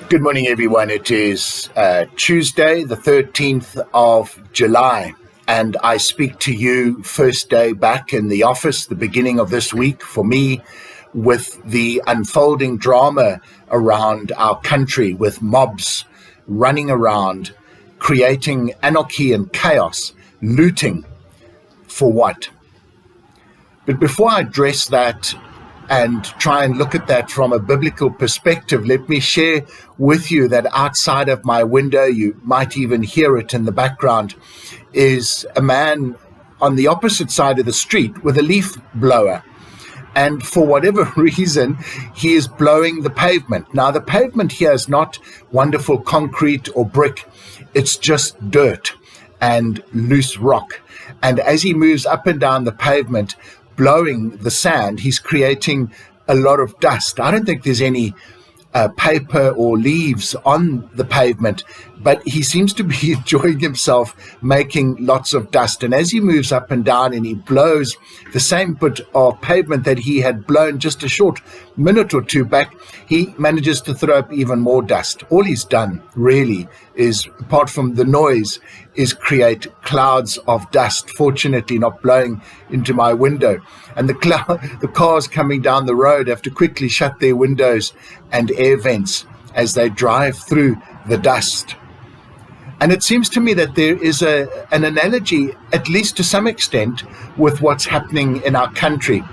Good morning, everyone. It is Tuesday, the 13th of July, and I speak to you first day back in the office, the beginning of this week for me, with the unfolding drama around our country, with mobs running around, creating anarchy and chaos, looting. For what? But before I address that and try and look at that from a biblical perspective, let me share with you that outside of my window, you might even hear it in the background, is a man on the opposite side of the street with a leaf blower. And for whatever reason, he is blowing the pavement. Now, the pavement here is not wonderful concrete or brick. It's just dirt and loose rock. And as he moves up and down the pavement, blowing the sand, he's creating a lot of dust. I don't think there's any paper or leaves on the pavement, but he seems to be enjoying himself making lots of dust. And as he moves up and down and he blows the same bit of pavement that he had blown just a short minute or two back, he manages to throw up even more dust. All he's done really is, apart from the noise, is create clouds of dust, fortunately not blowing into my window. And the cars coming down the road have to quickly shut their windows and air vents as they drive through the dust. And it seems to me that there is an analogy, at least to some extent, with what's happening in our country.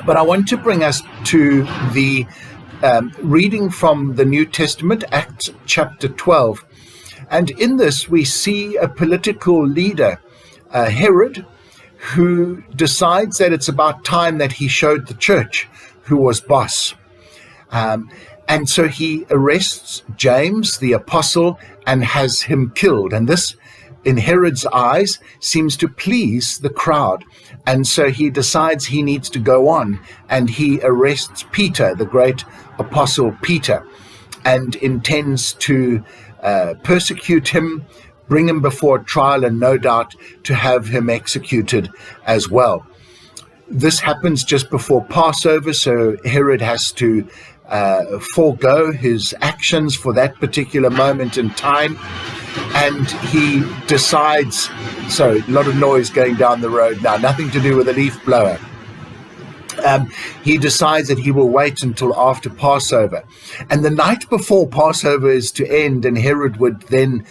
But I want to bring us to the reading from the New Testament, Acts chapter 12. And in this, we see a political leader, Herod, who decides that it's about time that he showed the church who was boss. And so he arrests James, the apostle, and has him killed. And this, in Herod's eyes, seems to please the crowd. And so he decides he needs to go on, and he arrests Peter, the great apostle Peter, and intends to persecute him, bring him before trial, and no doubt to have him executed as well. This happens just before Passover, so Herod has to forego his actions for that particular moment in time, and he decides, sorry, a lot of noise going down the road now, nothing to do with a leaf blower. He decides that he will wait until after Passover. And the night before Passover is to end and Herod would then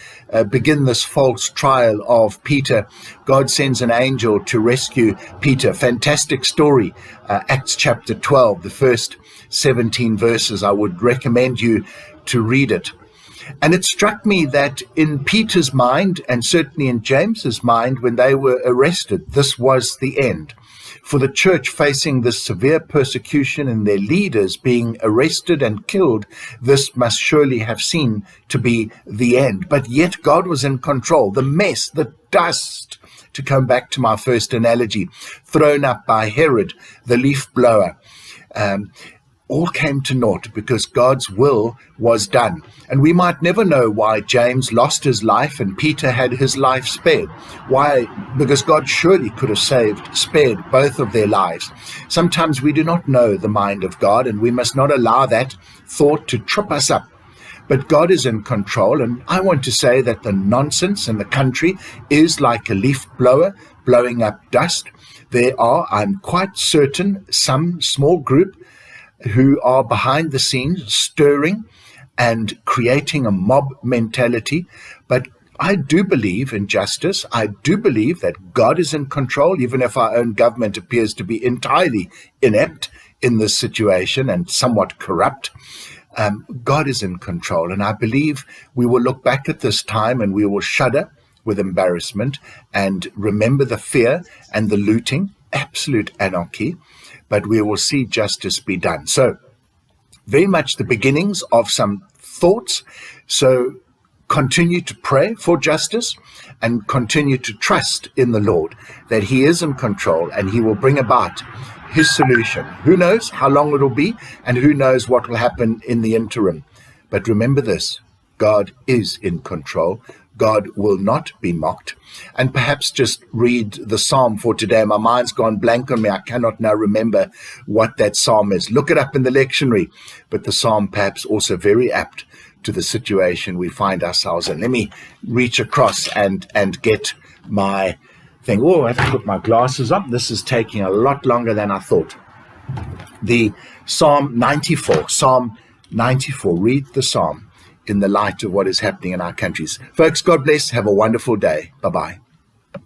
begin this false trial of Peter, God sends an angel to rescue Peter. Fantastic story. Acts chapter 12, the first 17 verses. I would recommend you to read it. And it struck me that in Peter's mind, and certainly in James's mind, when they were arrested, this was the end. For the church facing this severe persecution and their leaders being arrested and killed, this must surely have seemed to be the end. But yet God was in control. The mess, the dust, to come back to my first analogy, thrown up by Herod, the leaf blower, all came to naught because God's will was done. And we might never know why James lost his life and Peter had his life spared. Why? Because God surely could have spared both of their lives. Sometimes we do not know the mind of God, and we must not allow that thought to trip us up. But God is in control, and I want to say that the nonsense in the country is like a leaf blower blowing up dust. There are, I'm quite certain, some small group who are behind the scenes stirring and creating a mob mentality. But I do believe in justice. I do believe that God is in control, even if our own government appears to be entirely inept in this situation and somewhat corrupt. God is in control. And I believe we will look back at this time and we will shudder with embarrassment and remember the fear and the looting, absolute anarchy, but we will see justice be done. So, very much the beginnings of some thoughts. So, continue to pray for justice and continue to trust in the Lord that He is in control and He will bring about His solution. Who knows how long it will be and who knows what will happen in the interim. But remember this, God is in control. God will not be mocked. And perhaps just read the psalm for today. My mind's gone blank on me. I cannot now remember what that psalm is. Look it up in the lectionary. But the psalm perhaps also very apt to the situation we find ourselves in. Let me reach across and get my thing. Oh, I have to put my glasses on. This is taking a lot longer than I thought. The Psalm 94. Read the Psalm in the light of what is happening in our countries. Folks, God bless. Have a wonderful day. Bye-bye.